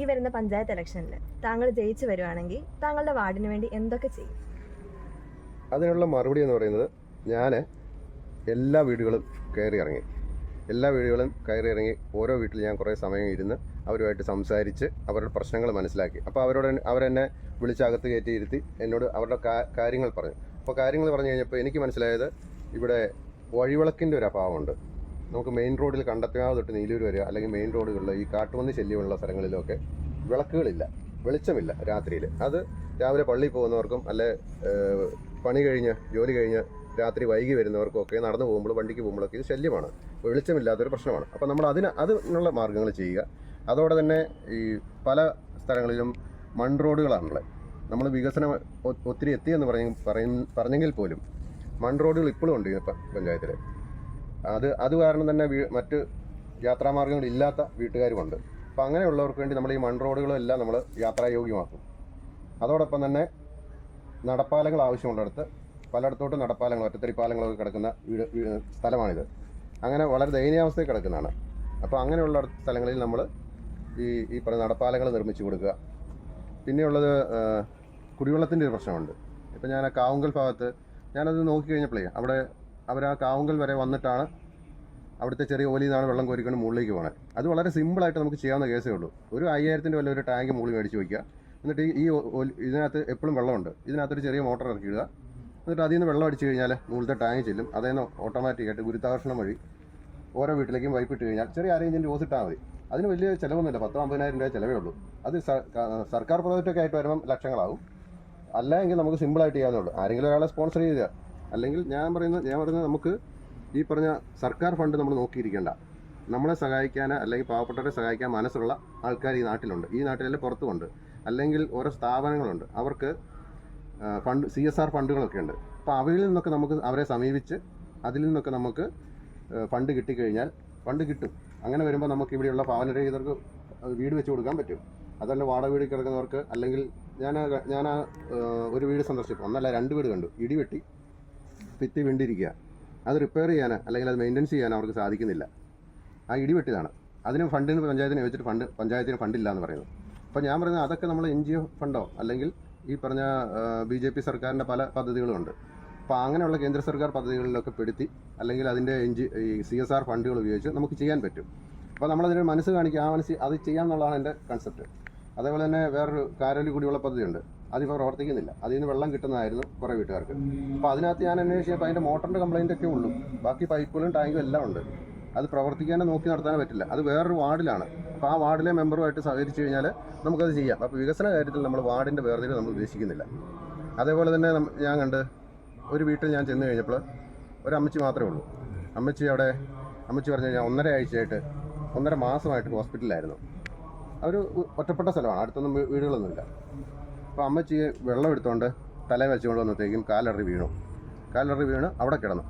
വരുന്ന പഞ്ചായത്ത് ഇലക്ഷനിൽ താങ്കൾ ജയിച്ചു വരുവാണെങ്കിൽ താങ്കളുടെ വാർഡിന് വേണ്ടി എന്തൊക്കെ ചെയ്യും? അതിനുള്ള മറുപടി എന്ന് പറയുന്നത്, ഞാൻ എല്ലാ വീടുകളും കയറി ഇറങ്ങി ഓരോ വീട്ടിൽ ഞാൻ കുറേ സമയം ഇരുന്ന് അവരുമായിട്ട് സംസാരിച്ച് അവരുടെ പ്രശ്നങ്ങൾ മനസ്സിലാക്കി. അപ്പോൾ അവരെന്നെ വിളിച്ചകത്ത് കയറ്റി ഇരുത്തി എന്നോട് അവരുടെ കാര്യങ്ങൾ പറഞ്ഞു. അപ്പോൾ കാര്യങ്ങൾ പറഞ്ഞു കഴിഞ്ഞപ്പോൾ എനിക്ക് മനസ്സിലായത്, ഇവിടെ വഴിവിളക്കിൻ്റെ ഒരു അഭാവമുണ്ട്. നമുക്ക് മെയിൻ റോഡിൽ കണ്ടത്തിയാവ് തൊട്ട് നീലൂർ വരിക, അല്ലെങ്കിൽ മെയിൻ റോഡുകളിൽ ഈ കാട്ടുപന്നി ശല്യമുള്ള സ്ഥലങ്ങളിലൊക്കെ വിളക്കുകളില്ല, വെളിച്ചമില്ല രാത്രിയിൽ. അത് രാവിലെ പള്ളിയിൽ പോകുന്നവർക്കും അല്ലെ ജോലി കഴിഞ്ഞ് രാത്രി വൈകി വരുന്നവർക്കും ഒക്കെ നടന്നു പോകുമ്പോൾ വണ്ടിക്ക് പോകുമ്പോഴൊക്കെ ഇത് ശല്യമാണ്, വെളിച്ചമില്ലാത്തൊരു പ്രശ്നമാണ്. അപ്പോൾ നമ്മൾ അതിനുള്ള മാർഗ്ഗങ്ങൾ ചെയ്യുക. അതോടെ തന്നെ ഈ പല സ്ഥലങ്ങളിലും റോഡുകളാണുള്ളത്. നമ്മൾ വികസനം ഒത്തിരി എത്തിയെന്ന് പറഞ്ഞെങ്കിൽ പോലും റോഡുകൾ ഇപ്പോഴും ഉണ്ട് പഞ്ചായത്തിൽ. അത് കാരണം തന്നെ മറ്റ് യാത്രാമാർഗ്ഗങ്ങളില്ലാത്ത വീട്ടുകാരുമുണ്ട്. അപ്പോൾ അങ്ങനെയുള്ളവർക്ക് വേണ്ടി നമ്മൾ ഈ റോഡുകളെല്ലാം നമ്മൾ യാത്രായോഗ്യമാക്കും. അതോടൊപ്പം തന്നെ നടപ്പാലങ്ങൾ ആവശ്യമുള്ളിടത്ത് പലയിടത്തോട്ടും നടപ്പാലങ്ങൾ, ഒറ്റത്തടിപ്പാലങ്ങളൊക്കെ കിടക്കുന്ന സ്ഥലമാണിത്. അങ്ങനെ വളരെ ദയനീയാവസ്ഥയിൽ കിടക്കുന്നതാണ്. അപ്പോൾ അങ്ങനെയുള്ള സ്ഥലങ്ങളിൽ നമ്മൾ ഈ പറഞ്ഞ നടപ്പാലങ്ങൾ നിർമ്മിച്ചു കൊടുക്കുക. പിന്നെയുള്ളത് കുടിവെള്ളത്തിൻ്റെ ഒരു പ്രശ്നമുണ്ട്. ഇപ്പം ഞാൻ ആ കാവുങ്കൽ ഭാഗത്ത് ഞാനത് നോക്കിക്കഴിഞ്ഞപ്പോഴേ അവർ ആ കാവുങ്കൽ വരെ വന്നിട്ടാണ് അവിടുത്തെ ചെറിയ ഓലിയിൽ നിന്നാണ് വെള്ളം കോരിക്കൊണ്ട് മുകളിലേക്ക് പോകണത്. അത് വളരെ സിമ്പിളായിട്ട് നമുക്ക് ചെയ്യാവുന്ന കേസേ ഉള്ളൂ. ഒരു 5000-ൻ്റെ വല്ല ഒരു ടാങ്ക് മുകളിൽ മേടിച്ച് വയ്ക്കുക. എന്നിട്ട് ഇതിനകത്ത് എപ്പോഴും വെള്ളമുണ്ട്, ഇതിനകത്തൊരു ചെറിയ മോട്ടർ ഇറക്കിയിടുക. എന്നിട്ട് അതിൽ നിന്ന് വെള്ളം അടിച്ചു കഴിഞ്ഞാൽ മുകളിലത്തെ ടാങ്ക് ചെല്ലും. അതിൽ നിന്ന് ഓട്ടോമാറ്റിക്കായിട്ട് ഗുരുത്വാകർഷണം വഴി ഓരോ വീട്ടിലേക്കും പൈപ്പ് ഇട്ട് കഴിഞ്ഞാൽ ചെറിയ അരേഞ്ചിൻ്റെ ഓസ് ഇട്ടാൽ മതി. അതിന് വലിയ ചിലവൊന്നുമില്ല, 10-50,000 രൂപ ചിലവേ ഉള്ളൂ. അത് സർക്കാർ പ്രോജക്റ്റൊക്കെ ആയിട്ട് വരുമ്പം ലക്ഷങ്ങളാവും. അല്ല എങ്കിൽ നമുക്ക് സിമ്പിളായിട്ട് ചെയ്യാവുന്നുള്ളൂ. ആരെങ്കിലും ഒരാളെ സ്പോൺസർ ചെയ്യുക. അല്ലെങ്കിൽ ഞാൻ പറയുന്നത് നമുക്ക് ഈ പറഞ്ഞ സർക്കാർ ഫണ്ട് നമ്മൾ നോക്കിയിരിക്കേണ്ട. നമ്മളെ സഹായിക്കാൻ അല്ലെങ്കിൽ പാവപ്പെട്ടവരെ സഹായിക്കാൻ മനസ്സുള്ള ആൾക്കാർ ഈ നാട്ടിലുണ്ട്, ഈ നാട്ടിലെ പുറത്തുമുണ്ട്. അല്ലെങ്കിൽ ഓരോ സ്ഥാപനങ്ങളുണ്ട്, അവർക്ക് CSR ഫണ്ടുകളൊക്കെ ഉണ്ട്. അപ്പോൾ അവയിൽ നിന്നൊക്കെ നമുക്ക് അവരെ സമീപിച്ച് അതിൽ നിന്നൊക്കെ നമുക്ക് ഫണ്ട് കിട്ടിക്കഴിഞ്ഞാൽ ഫണ്ട് കിട്ടും. അങ്ങനെ വരുമ്പോൾ നമുക്ക് ഇവിടെയുള്ള പാവനരഹിതർക്ക് വീട് വെച്ച് കൊടുക്കാൻ പറ്റും. അതല്ല വാടക വീട് കിടക്കുന്നവർക്ക്, അല്ലെങ്കിൽ ഞാൻ ഒരു വീട് സന്ദർശിച്ചു, 1 അല്ല 2 വീട് കണ്ടു. ഇടിവെട്ടി ഭിത്തി വിണ്ടിരിക്കുക. അത് റിപ്പയർ ചെയ്യാൻ അല്ലെങ്കിൽ അത് മെയിൻ്റെനൻസ് ചെയ്യാൻ അവർക്ക് സാധിക്കുന്നില്ല. ആ ഇടിവെട്ടിയതാണ്. അതിന് ഫണ്ടിന് പഞ്ചായത്തിനെ വെച്ചിട്ട് പഞ്ചായത്തിന് ഫണ്ടില്ല എന്ന് പറയുന്നത്. അപ്പോൾ ഞാൻ പറയുന്നത് അതൊക്കെ നമ്മൾ NGO ഫണ്ടോ അല്ലെങ്കിൽ ഈ പറഞ്ഞ BJP സർക്കാരിൻ്റെ പല പദ്ധതികളുമുണ്ട്. അപ്പോൾ അങ്ങനെയുള്ള കേന്ദ്ര സർക്കാർ പദ്ധതികളിലൊക്കെ പെടുത്തി അല്ലെങ്കിൽ അതിൻ്റെ ഈ CSR ഫണ്ടുകൾ ഉപയോഗിച്ച് നമുക്ക് ചെയ്യാൻ പറ്റും. അപ്പോൾ നമ്മളതിന് മനസ്സ് കാണിക്കുക, അത് ചെയ്യാമെന്നുള്ളതാണ് എൻ്റെ കൺസെപ്റ്റ്. അതേപോലെ തന്നെ വേറൊരു കാരോലി കുടിവെള്ള പദ്ധതിയുണ്ട്. അതിപ്പോൾ പ്രവർത്തിക്കുന്നില്ല. അതിൽ നിന്ന് വെള്ളം കിട്ടുന്നതായിരുന്നു കുറേ വീട്ടുകാർക്ക്. അപ്പോൾ അതിനകത്ത് ഞാൻ അന്വേഷിച്ചപ്പോൾ അതിൻ്റെ മോട്ടറിൻ്റെ കംപ്ലയിൻ്റ് ഒക്കെ ഉള്ളൂ. ബാക്കി പൈപ്പുകളും ടാങ്കും എല്ലാം ഉണ്ട്. അത് പ്രവർത്തിക്കാനോ നോക്കി നടത്താനോ പറ്റില്ല. അത് വേറൊരു വാർഡിലാണ്. അപ്പോൾ ആ വാർഡിലെ മെമ്പറുമായിട്ട് സഹകരിച്ച് കഴിഞ്ഞാൽ നമുക്കത് ചെയ്യാം. അപ്പോൾ വികസന കാര്യത്തിൽ നമ്മൾ വാർഡിൻ്റെ വേർതിരിവ് നമ്മൾ ഉദ്ദേശിക്കുന്നില്ല. അതേപോലെ തന്നെ ഞാൻ കണ്ട് ഒരു വീട്ടിൽ ഞാൻ ചെന്ന് കഴിഞ്ഞപ്പോൾ ഒരു അമ്മച്ചി മാത്രമേ ഉള്ളൂ. അമ്മച്ചി പറഞ്ഞു കഴിഞ്ഞാൽ 1.5 മാസമായിട്ട് ഹോസ്പിറ്റലിലായിരുന്നു. ഒരു ഒറ്റപ്പെട്ട സ്ഥലമാണ്, അടുത്തൊന്നും വീടുകളൊന്നുമില്ല. അപ്പോൾ അമ്മച്ചി വെള്ളം എടുത്തുകൊണ്ട് തല വെച്ചുകൊണ്ട് വന്നത്തേക്കും കാലിടറി വീണ് അവിടെ കിടന്നു.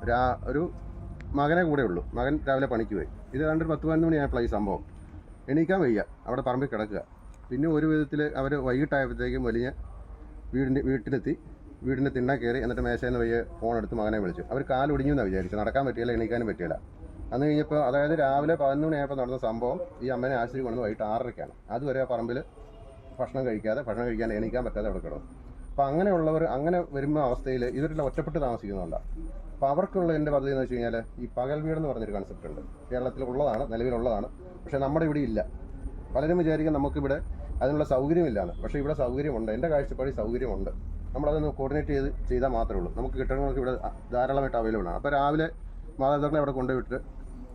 ഒരു മകനെ കൂടെ ഉള്ളൂ. മകൻ രാവിലെ പണിക്ക് പോയി. ഇത് 10-11 മണിയായപ്പോൾ ഈ സംഭവം. എണീക്കാൻ വയ്യ, അവിടെ പറമ്പിൽ കിടക്കുക. പിന്നെ ഒരു വിധത്തിൽ അവർ വൈകിട്ടായപ്പോഴത്തേക്കും വലിയ വീട്ടിലെത്തി, വീടിൻ്റെ തിണ്ണ കയറി, എന്നിട്ട് മേശയിൽ നിന്ന് വയ്യ ഫോൺ എടുത്ത് മകനെ വിളിച്ചു. അവർ കാലൊടിഞ്ഞു എന്നാണ് വിചാരിച്ചു. നടക്കാൻ പറ്റിയില്ല, എണീക്കാനും പറ്റിയില്ല. അന്ന് കഴിഞ്ഞപ്പോൾ, അതായത് രാവിലെ 11 മണിയായപ്പോൾ നടന്ന സംഭവം ഈ അമ്മേനെ ആശുപത്രി കൊണ്ടുവന്ന് വൈകിട്ട് 6:30-ക്കാണ്. അതുവരെ ആ പറമ്പിൽ ഭക്ഷണം കഴിക്കാൻ എണീക്കാൻ പറ്റാതെ അവിടെ കിടന്നു. അപ്പോൾ അങ്ങനെയുള്ളവർ അങ്ങനെ വരുമ്പോൾ അവസ്ഥയിൽ ഇവരെല്ലാം ഒറ്റപ്പെട്ട് താമസിക്കുന്നുണ്ടാണ്. അപ്പോൾ അവർക്കുള്ള എൻ്റെ പദ്ധതി എന്ന് വെച്ച് കഴിഞ്ഞാൽ ഈ പകൽ വീടെന്ന് പറഞ്ഞൊരു കൺസെപ്റ്റ് ഉണ്ട്. കേരളത്തിലുള്ളതാണ്, നിലവിലുള്ളതാണ്. പക്ഷേ നമ്മുടെ ഇവിടെ ഇല്ല. പലരും വിചാരിക്കും നമുക്കിവിടെ അതിനുള്ള സൗകര്യമില്ലാന്ന്. പക്ഷേ ഇവിടെ സൗകര്യമുണ്ട്. എൻ്റെ കാഴ്ചപ്പാടിൽ സൗകര്യമുണ്ട്. നമ്മളതൊന്ന് കോർഡിനേറ്റ് ചെയ്താൽ മാത്രമേ ഉള്ളൂ. നമുക്ക് കെട്ടിടങ്ങളൊക്കെ ഇവിടെ ധാരാളമായിട്ട് അവൈലബിൾ ആണ്. അപ്പോൾ രാവിലെ മാതാപിതാക്കളെ അവിടെ കൊണ്ടുപോയിട്ട്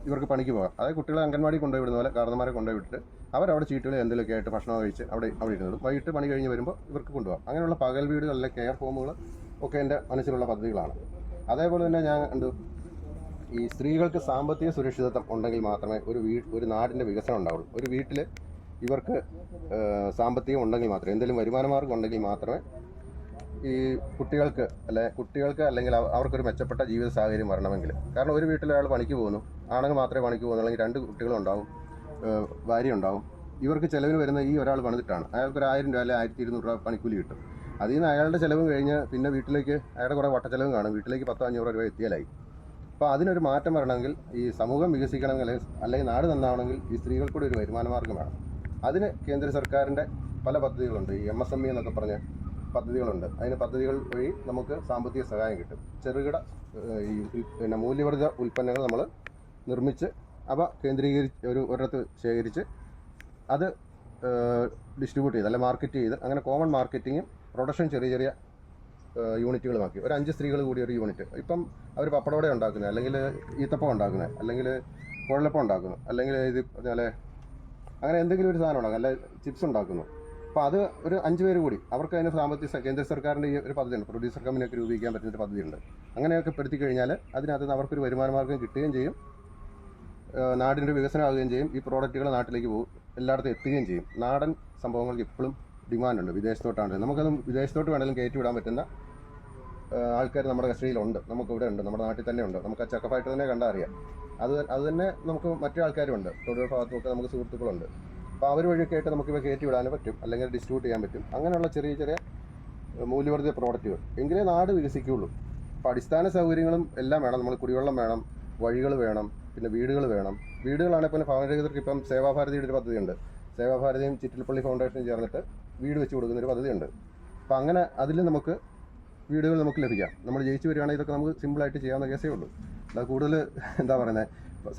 ഇവർക്ക് പണിക്ക് പോകാം. അതായത് കുട്ടികളെ അംഗൻവാടി കൊണ്ടുപോയി വിടുന്ന പോലെ കാരണന്മാരെ കൊണ്ടുപോയി വിട്ടിട്ട് അവരവിടെ ചീട്ടുകളിൽ എന്തെങ്കിലുമൊക്കെ ആയിട്ട് ഭക്ഷണം കഴിച്ച് അവിടെ ഇരുന്നതും വൈകിട്ട് പണി കഴിഞ്ഞ് വരുമ്പോൾ ഇവർക്ക് കൊണ്ടുപോകാം. അങ്ങനെയുള്ള പകൽ വീടുകളിലെ കെയർ ഹോമുകൾ ഒക്കെ എൻ്റെ മനസ്സിലുള്ള പദ്ധതികളാണ്. അതേപോലെ തന്നെ ഞാൻ കണ്ടു, ഈ സ്ത്രീകൾക്ക് സാമ്പത്തിക സുരക്ഷിതത്വം ഉണ്ടെങ്കിൽ മാത്രമേ ഒരു നാടിൻ്റെ വികസനം ഉണ്ടാവുള്ളൂ. ഒരു വീട്ടിൽ ഇവർക്ക് സാമ്പത്തികം ഉണ്ടെങ്കിൽ മാത്രമേ, എന്തെങ്കിലും വരുമാന മാർഗ്ഗം ഉണ്ടെങ്കിൽ മാത്രമേ ഈ കുട്ടികൾക്ക് അല്ലെങ്കിൽ അവർക്കൊരു മെച്ചപ്പെട്ട ജീവിത സാഹചര്യം വരണമെങ്കിൽ. കാരണം ഒരു വീട്ടിൽ ഒരാൾ പണിക്ക് പോകുന്നു, ആണെങ്കിൽ മാത്രമേ പണിക്ക് പോകുന്നു, അല്ലെങ്കിൽ 2 കുട്ടികളുണ്ടാവും, ഭാര്യ ഉണ്ടാവും. ഇവർക്ക് ചിലവിന് വരുന്ന ഈ ഒരാൾ പണിതിട്ടാണ്. അയാൾക്ക് ഒരു 1000 രൂപ അല്ലെങ്കിൽ 1200 രൂപ പണിക്കൂലി കിട്ടും. അതിൽ നിന്ന് അയാളുടെ ചിലവും കഴിഞ്ഞ് പിന്നെ വീട്ടിലേക്ക് അയാളുടെ കുറേ വട്ടച്ചിലവും കാണും. വീട്ടിലേക്ക് 100-500 രൂപ എത്തിയാലായി. അപ്പോൾ അതിനൊരു മാറ്റം വരണമെങ്കിൽ, ഈ സമൂഹം വികസിക്കണമെങ്കിൽ അല്ലെങ്കിൽ നാട് നന്നാവണമെങ്കിൽ ഈ സ്ത്രീകൾക്കൂടെ ഒരു വരുമാന മാർഗ്ഗം വേണം. അതിന് കേന്ദ്ര സർക്കാരിൻ്റെ പല പദ്ധതികളുണ്ട്. ഈ MSME എന്നൊക്കെ പറഞ്ഞ പദ്ധതികളുണ്ട്. അതിന് പദ്ധതികൾ വഴി നമുക്ക് സാമ്പത്തിക സഹായം കിട്ടും. ചെറുകിട പിന്നെ മൂല്യവർദ്ധിത ഉൽപ്പന്നങ്ങൾ നമ്മൾ നിർമ്മിച്ച് അവ കേന്ദ്രീകരിച്ച് ഒരിടത്ത് ശേഖരിച്ച് അത് ഡിസ്ട്രിബ്യൂട്ട് ചെയ്ത്, അല്ലെ മാർക്കറ്റ് ചെയ്ത്, അങ്ങനെ കോമൺ മാർക്കറ്റിങ്ങും പ്രൊഡക്ഷൻ ചെറിയ ചെറിയ യൂണിറ്റുകളുമാക്കി. ഒരു 5 സ്ത്രീകൾ കൂടി ഒരു യൂണിറ്റ്. ഇപ്പം അവർ പപ്പടവട ഉണ്ടാക്കുന്നത്, അല്ലെങ്കിൽ ഈത്തപ്പം ഉണ്ടാക്കുന്നത്, അല്ലെങ്കിൽ കുഴലപ്പം ഉണ്ടാക്കുന്നു, അല്ലെങ്കിൽ ഇത് പറഞ്ഞാൽ അങ്ങനെ എന്തെങ്കിലും ഒരു സാധനം ഉണ്ടാകും, അല്ലെ ചിപ്സ് ഉണ്ടാക്കുന്നു. അപ്പോൾ അത് ഒരു 5 പേര് കൂടി അവർക്ക് അതിന് സാമ്പത്തിക കേന്ദ്ര സർക്കാരിൻ്റെ ഈ ഒരു പദ്ധതിയുണ്ട്, പ്രൊഡ്യൂസർ കമ്പനിയൊക്കെ രൂപീകരിക്കാൻ പറ്റുന്നൊരു പദ്ധതിയുണ്ട്. അങ്ങനെയൊക്കെ പെടുത്തി കഴിഞ്ഞാൽ അതിനകത്ത് നിന്ന് അവർക്കൊരു വരുമാന മാർഗ്ഗം കിട്ടുകയും ചെയ്യും, നാടിൻ്റെ വികസനമാകുകയും ചെയ്യും. ഈ പ്രോഡക്റ്റുകൾ നാട്ടിലേക്ക് പോകും, എല്ലായിടത്തും എത്തുകയും ചെയ്യും. നാടൻ സംഭവങ്ങൾക്ക് ഇപ്പോഴും ഡിമാൻഡുണ്ട്. വിദേശത്തോട്ടാണ്, നമുക്കത് വിദേശത്തോട്ട് വേണമെങ്കിലും കയറ്റി വിടാൻ പറ്റുന്ന ആൾക്കാർ നമ്മുടെ കസ്റ്റഡിയിലുണ്ട്, നമുക്കിവിടെ ഉണ്ട്, നമ്മുടെ നാട്ടിൽ തന്നെ ഉണ്ട്. നമുക്ക് ആ ചക്കഫായിട്ട് തന്നെ കണ്ടാൽ അറിയാം. അത് തന്നെ നമുക്ക് മറ്റു ആൾക്കാരുമുണ്ട്, തൊഴിൽ ഭാഗത്തൊക്കെ നമുക്ക് സുഹൃത്തുക്കളുണ്ട്. അപ്പോൾ അവർ വഴിയൊക്കെ ആയിട്ട് നമുക്കിവ കയറ്റി വിടാനും പറ്റും, അല്ലെങ്കിൽ ഡിസ്ട്രിബ്യൂട്ട് ചെയ്യാൻ പറ്റും. അങ്ങനെയുള്ള ചെറിയ ചെറിയ മൂല്യവർദ്ധിത പ്രോഡക്റ്റുകൾ എങ്കിലേ നാട് വികസിക്കുകയുള്ളൂ. അപ്പോൾ അടിസ്ഥാന സൗകര്യങ്ങളും എല്ലാം വേണം. നമ്മൾ കുടിവെള്ളം വേണം, വഴികൾ വേണം, പിന്നെ വീടുകൾ വേണം. വീടുകളാണെങ്കിൽ പിന്നെ ഭവനരഹിതർക്ക് ഇപ്പം സേവാഭാരതിയുടെ ഒരു പദ്ധതിയുണ്ട്. സേവാഭാരതിയും ചിറ്റിലപ്പള്ളി ഫൗണ്ടേഷനും ചേർന്നിട്ട് വീട് വെച്ച് കൊടുക്കുന്നൊരു പദ്ധതിയുണ്ട്. അപ്പോൾ അങ്ങനെ അതിൽ നമുക്ക് വീടുകൾ നമുക്ക് ലഭിക്കാം. നമ്മൾ ജയിച്ചു വരികയാണെങ്കിൽ ഇതൊക്കെ നമുക്ക് സിമ്പിളായിട്ട് ചെയ്യാവുന്ന കേസേ ഉള്ളൂ. അത് കൂടുതൽ എന്താ പറയുന്നത്,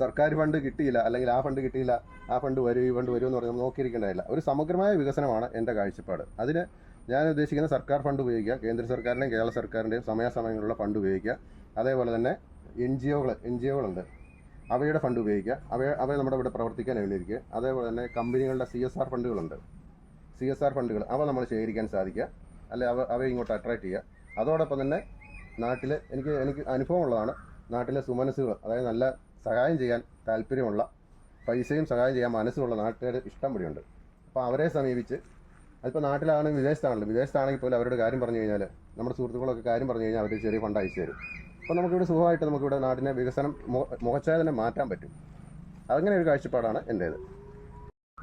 സർക്കാർ ഫണ്ട് കിട്ടിയില്ല, അല്ലെങ്കിൽ ആ ഫണ്ട് കിട്ടിയില്ല, ആ ഫണ്ട് വരും, ഈ ഫണ്ട് വരും എന്ന് പറഞ്ഞാൽ നോക്കിയിരിക്കേണ്ടതില്ല. ഒരു സമഗ്രമായ വികസനമാണ് എൻ്റെ കാഴ്ചപ്പാട്. അതിന് ഞാൻ ഉദ്ദേശിക്കുന്ന സർക്കാർ ഫണ്ട് ഉപയോഗിക്കുക, കേന്ദ്ര സർക്കാരിൻ്റെയും കേരള സർക്കാരിൻ്റെയും സമയാസമയങ്ങളിലുള്ള ഫണ്ട് ഉപയോഗിക്കുക. അതേപോലെ തന്നെ NGOകളുണ്ട്, അവയുടെ ഫണ്ട് ഉപയോഗിക്കുക, അവയെ നമ്മുടെ ഇവിടെ പ്രവർത്തിക്കാൻ അനുവദിക്കുക. അതേപോലെ തന്നെ കമ്പനികളുടെ CSR ഫണ്ടുകളുണ്ട്, CSR ഫണ്ടുകൾ, അവ നമ്മൾ ശേഖരിക്കാൻ സാധിക്കുക, അല്ലെ അവയെ ഇങ്ങോട്ട് അട്രാക്ട് ചെയ്യുക. അതോടൊപ്പം തന്നെ നാട്ടിൽ എനിക്ക് അനുഭവമുള്ളതാണ്, നാട്ടിലെ സുമനസ്സുകൾ, അതായത് നല്ല സഹായം ചെയ്യാൻ താല്പര്യമുള്ള, പൈസയും സഹായം ചെയ്യാൻ മനസ്സുള്ള നാട്ടുകാർ ഇഷ്ടം കൂടിയുണ്ട്. അപ്പോൾ അവരെ സമീപിച്ച്, അതിപ്പോൾ നാട്ടിലാണെങ്കിൽ വിദേശത്താണെങ്കിൽ പോലും അവരുടെ കാര്യം പറഞ്ഞു കഴിഞ്ഞാൽ, നമ്മുടെ സുഹൃത്തുക്കളൊക്കെ കാര്യം പറഞ്ഞു കഴിഞ്ഞാൽ അവർ ചെറിയ ഫണ്ട് അയച്ചു തരും. അപ്പോൾ നമുക്കിവിടെ സുഖമായിട്ട് നമുക്കിവിടെ നാടിനെ വികസനം മുഖച്ഛായ തന്നെ മാറ്റാൻ പറ്റും. അങ്ങനെ ഒരു കാഴ്ചപ്പാടാണ് എൻ്റേത്.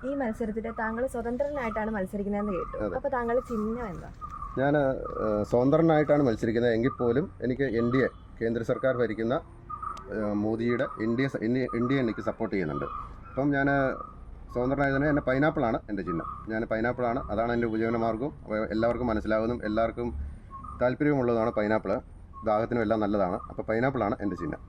ഈ മത്സരത്തിൽ താങ്കൾ സ്വതന്ത്രനായിട്ടാണ് മത്സരിക്കുന്നതെന്ന് കേട്ടു. അപ്പോൾ താങ്കളുടെ ചിഹ്നം എന്താ? ഞാൻ സ്വതന്ത്രനായിട്ടാണ് മത്സരിക്കുന്നത്. എങ്കിൽ പോലും എനിക്ക് NDA, കേന്ദ്ര സർക്കാർ ഭരിക്കുന്ന മോദിയുടെ ഇന്ത്യ എനിക്ക് സപ്പോർട്ട് ചെയ്യുന്നുണ്ട്. അപ്പം ഞാൻ സ്വതന്ത്രനായി തന്നെ എൻ്റെ പൈനാപ്പിളാണ് എൻ്റെ ചിഹ്നം. ഞാൻ പൈനാപ്പിളാണ്, അതാണ് എൻ്റെ ഉപജീവന മാർഗ്ഗവും. അപ്പോൾ എല്ലാവർക്കും മനസ്സിലാകുന്നതും എല്ലാവർക്കും താല്പര്യമുള്ളതാണ് പൈനാപ്പിൾ. ദാഹത്തിനും എല്ലാം നല്ലതാണ്. അപ്പോൾ പൈനാപ്പിളാണ് എൻ്റെ ചിഹ്നം.